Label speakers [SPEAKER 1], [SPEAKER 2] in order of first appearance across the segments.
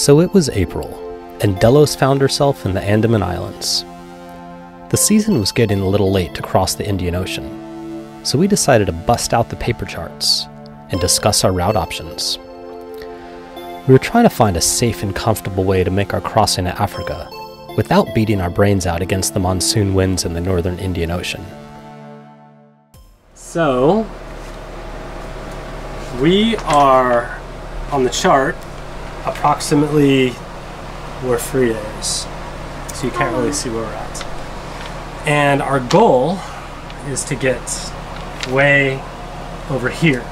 [SPEAKER 1] So it was April, and Delos found herself in the Andaman Islands. The season was getting a little late to cross the Indian Ocean, so we decided to bust out the paper charts and discuss our route options. We were trying to find a safe and comfortable way to make our crossing to Africa without beating our brains out against the monsoon winds in the northern Indian Ocean.
[SPEAKER 2] So, we are on the chart approximately we're 3 days, so you can't really see where we're at. And our goal is to get way over here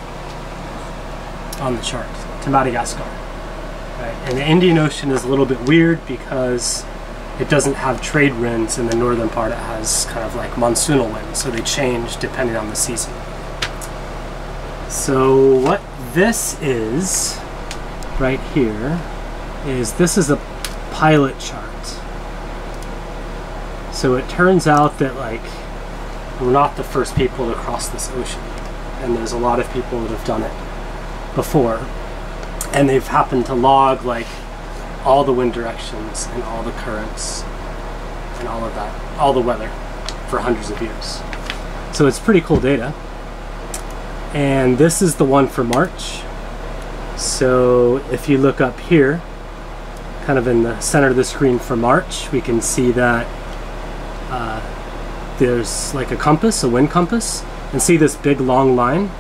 [SPEAKER 2] on the chart to Madagascar. Right? And the Indian Ocean is a little bit weird because it doesn't have trade winds in the northern part. It has kind of like monsoonal winds, so they change depending on the season. So what this is right here is this is a pilot chart. So it turns out that like we're not the first people to cross this ocean, and there's a lot of people that have done it before, and they've happened to log like all the wind directions and all the currents and all of that, all the weather for hundreds of years. So it's pretty cool data. And this is the one for March. So if you look up here, kind of in the center of the screen for March, we can see that there's like a compass, a wind compass, and see this big long line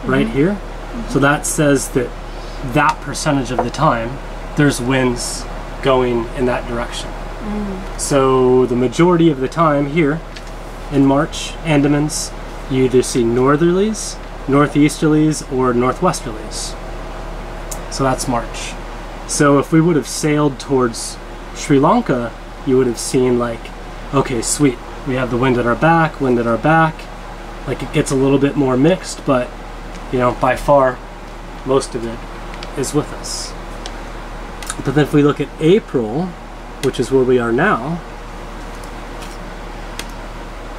[SPEAKER 2] right here? So that says that that percentage of the time there's winds going in that direction. So the majority of the time here in March, Andamans, you either see northerlies, northeasterlies, or northwesterlies. So that's March. So if we would have sailed towards Sri Lanka, you would have seen like, okay, sweet, we have the wind at our back, wind at our back. Like it gets a little bit more mixed, but you know, by far, most of it is with us. But then if we look at April, which is where we are now,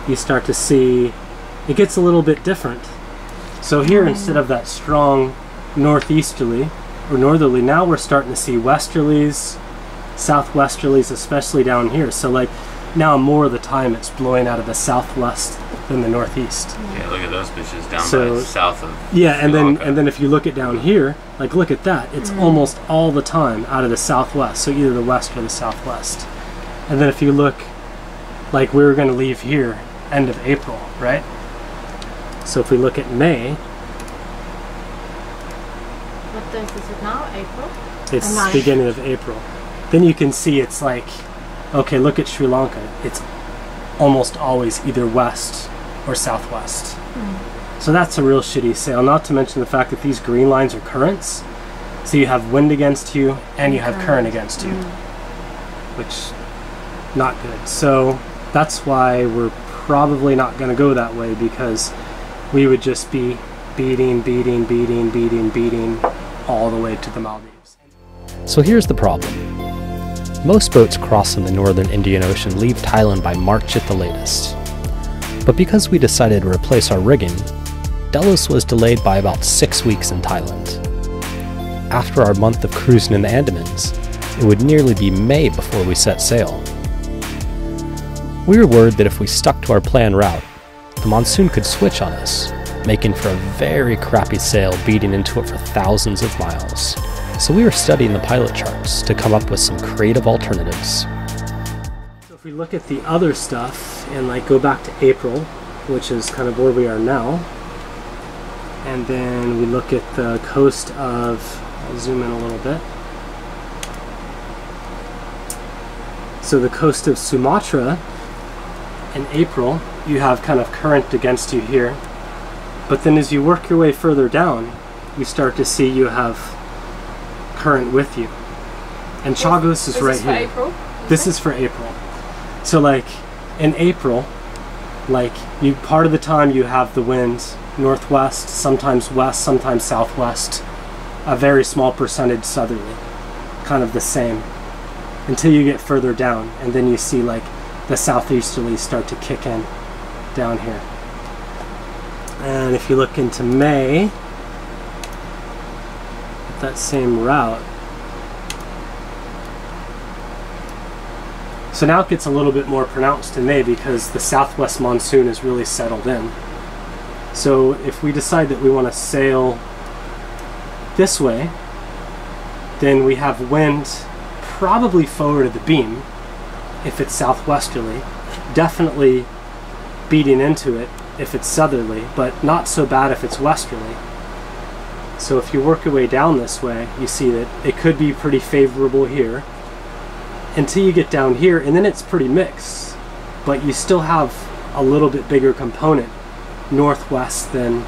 [SPEAKER 2] you start to see it gets a little bit different. So here, instead of that strong northeasterly or northerly, now we're starting to see westerlies, southwesterlies, especially down here. So like now more of the time it's blowing out of the southwest than the northeast.
[SPEAKER 3] Yeah, look at those bitches down by south of
[SPEAKER 2] yeah, and then if you look at down here, like look at that, it's almost all the time out of the southwest, so either the west or the southwest. And then if you look, like we were going to leave here end of April, right? So if we look at May,
[SPEAKER 4] what date is it now? April?
[SPEAKER 2] It's beginning of April. Then you can see it's like, okay, look at Sri Lanka. It's almost always either west or southwest. So that's a real shitty sail, not to mention the fact that these green lines are currents. So you have wind against you and you have current against you, which not good. So that's why we're probably not going to go that way, because we would just be beating all the way to the Maldives.
[SPEAKER 1] So here's the problem. Most boats crossing the northern Indian Ocean leave Thailand by March at the latest. But because we decided to replace our rigging, Delos was delayed by about 6 weeks in Thailand. After our month of cruising in the Andamans, it would nearly be May before we set sail. We were worried that if we stuck to our planned route, the monsoon could switch on us, making for a very crappy sail beating into it for thousands of miles. So we were studying the pilot charts to come up with some creative alternatives.
[SPEAKER 2] So if we look at the other stuff and like go back to April, which is kind of where we are now, and then we look at the coast of, I'll zoom in a little bit. So the coast of Sumatra, in April, you have kind of current against you here. But then as you work your way further down, you start to see you have current with you. And Chagos is right here.
[SPEAKER 4] April?
[SPEAKER 2] This is for April. So like in April, like you part of the time you have the winds northwest, sometimes west, sometimes southwest, a very small percentage southerly, kind of the same, until you get further down, and then you see like the southeasterlies start to kick in down here. And if you look into May, at that same route, So now it gets a little bit more pronounced in May because the southwest monsoon is really settled in. So if we decide that we want to sail this way, then we have wind probably forward of the beam if it's southwesterly, definitely beating into it if it's southerly, but not so bad if it's westerly. So if you work your way down this way, you see that it could be pretty favorable here until you get down here, and then it's pretty mixed, but you still have a little bit bigger component northwest than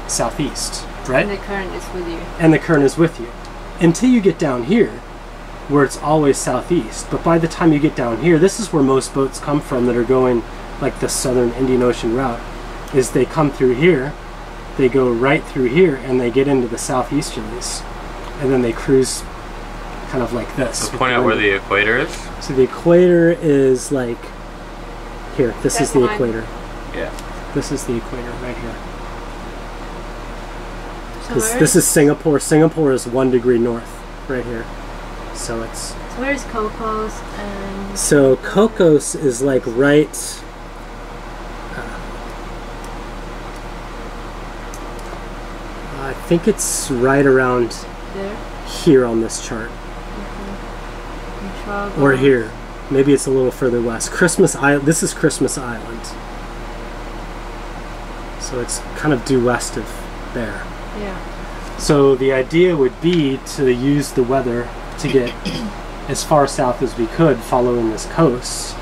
[SPEAKER 2] southeast, right?
[SPEAKER 4] And the current is with you.
[SPEAKER 2] And the current is with you. Until you get down here, where it's always southeast. But by the time you get down here, this is where most boats come from that are going like the southern Indian Ocean route, is they come through here, they go right through here, and they get into the southeasterlies. And then they cruise kind of like this.
[SPEAKER 3] So point out where the equator is?
[SPEAKER 2] So the equator is like here. This is the equator.
[SPEAKER 3] Yeah.
[SPEAKER 2] This is the equator right here.
[SPEAKER 4] So
[SPEAKER 2] This is Singapore. Singapore is 1 degree north right here. So it's...
[SPEAKER 4] So where is Cocos and...
[SPEAKER 2] So Cocos is like right... I think it's right around
[SPEAKER 4] there?
[SPEAKER 2] here on this chart.
[SPEAKER 4] Mm-hmm.
[SPEAKER 2] Or here. Maybe it's a little further west. Christmas Island. This is Christmas Island. So it's kind of due west of there.
[SPEAKER 4] Yeah.
[SPEAKER 2] So the idea would be to use the weather to get as far south as we could following this coast.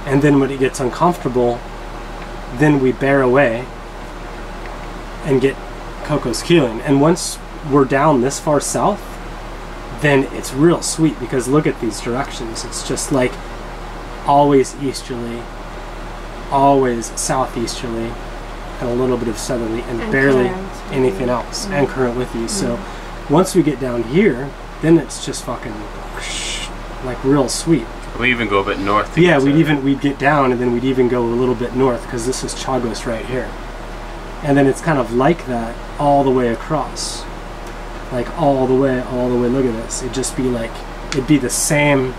[SPEAKER 2] And then when it gets uncomfortable, then we bear away and get Cocos keeling. And once we're down this far south, then it's real sweet because look at these directions. It's just like always easterly, always southeasterly, and a little bit of southerly, and barely anything else, and current with you. So once we get down here, then it's just fucking whoosh, like real sweet.
[SPEAKER 3] We even go a bit north.
[SPEAKER 2] Yeah, we'd get down, and then we'd even go a little bit north because this is Chagos right here, and then it's kind of like that all the way across, like all the way. Look at this. It'd just be like it'd be the same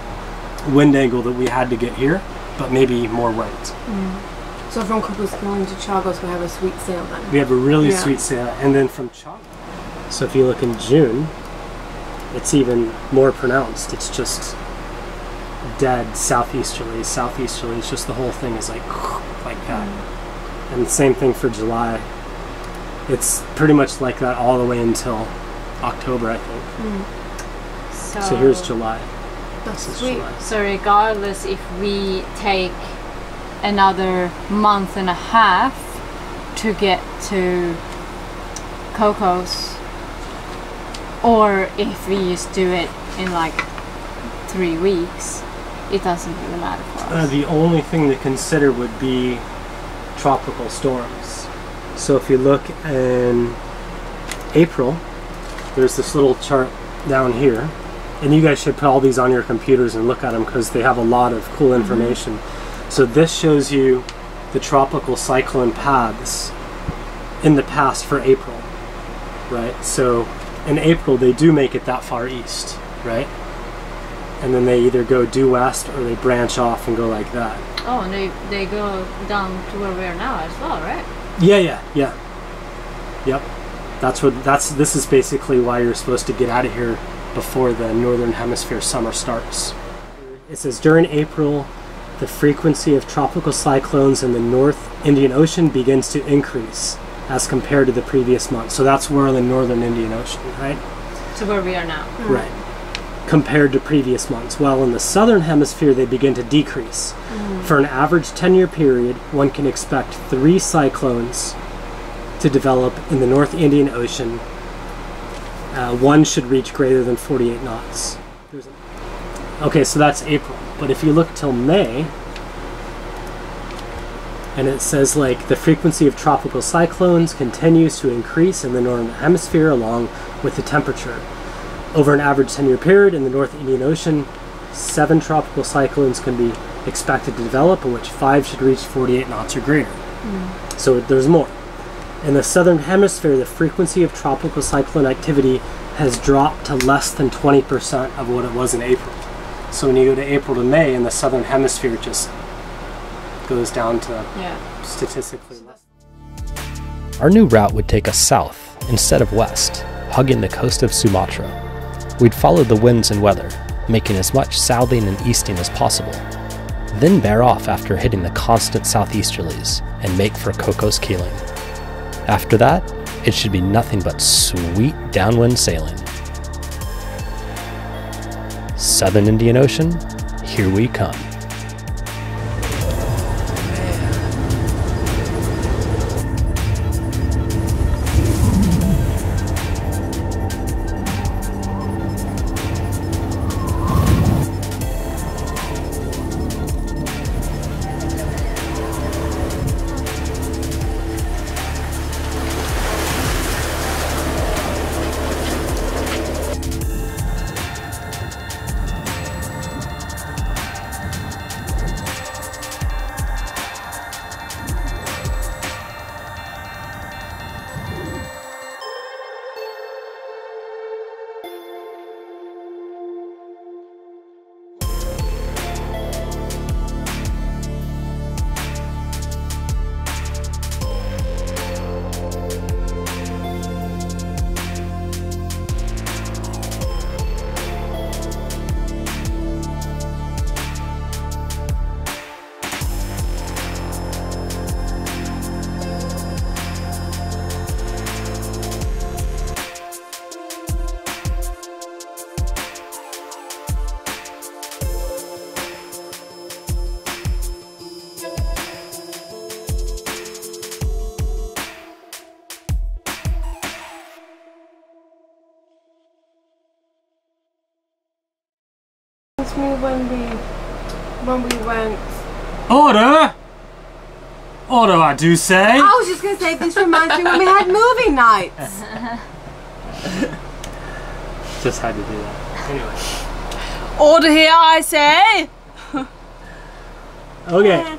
[SPEAKER 2] wind angle that we had to get here, but maybe more wind.
[SPEAKER 5] So from Cocos going to Chagos, we have a sweet sail then.
[SPEAKER 2] We have a really sweet sail, and then from Chagos. So if you look in June, it's even more pronounced. It's just dead southeasterly. Southeasterly. It's just the whole thing is like that. And the same thing for July. It's pretty much like that all the way until October, I think. So here's July.
[SPEAKER 5] That's
[SPEAKER 2] This is
[SPEAKER 5] sweet.
[SPEAKER 2] July.
[SPEAKER 4] So regardless if we take another month and a half to get to Cocos, or if we just do it in like 3 weeks, it doesn't really matter for us.
[SPEAKER 2] The only thing to consider would be tropical storms. So if you look in April, there's this little chart down here, and you guys should put all these on your computers and look at them because they have a lot of cool information. So this shows you the tropical cyclone paths in the past for April, right? So in April they do make it that far east, right? And then they either go due west or they branch off and go like that.
[SPEAKER 4] Oh, and they go down to where we are now as well, right?
[SPEAKER 2] Yeah. Yep. This is basically why you're supposed to get out of here before the northern hemisphere summer starts. It says during April, the frequency of tropical cyclones in the North Indian Ocean begins to increase as compared to the previous month. So that's where in the northern Indian Ocean, right?
[SPEAKER 4] To where we are now.
[SPEAKER 2] Right. Compared to previous months. While in the southern hemisphere, they begin to decrease. For an average 10-year period, one can expect 3 cyclones to develop in the North Indian Ocean. One should reach greater than 48 knots. Okay, so that's April. But if you look till May, and it says like the frequency of tropical cyclones continues to increase in the northern hemisphere along with the temperature. Over an average 10-year period in the North Indian Ocean, 7 tropical cyclones can be expected to develop, in which 5 should reach 48 knots or greater. So there's more. In the southern hemisphere, the frequency of tropical cyclone activity has dropped to less than 20% of what it was in April. So when you go to April to May in the southern hemisphere, it just goes down to statistically less.
[SPEAKER 1] Our new route would take us south instead of west, hugging the coast of Sumatra. We'd follow the winds and weather, making as much southing and easting as possible, then bear off after hitting the constant southeasterlies and make for Cocos Keeling. After that, it should be nothing but sweet downwind sailing. Southern Indian Ocean, here we come.
[SPEAKER 5] Me when we went.
[SPEAKER 2] Order! Order, I do say!
[SPEAKER 5] I was just gonna say this reminds me when we had movie nights.
[SPEAKER 2] Just had to do that. Anyway.
[SPEAKER 5] Order here, I say.
[SPEAKER 2] Okay.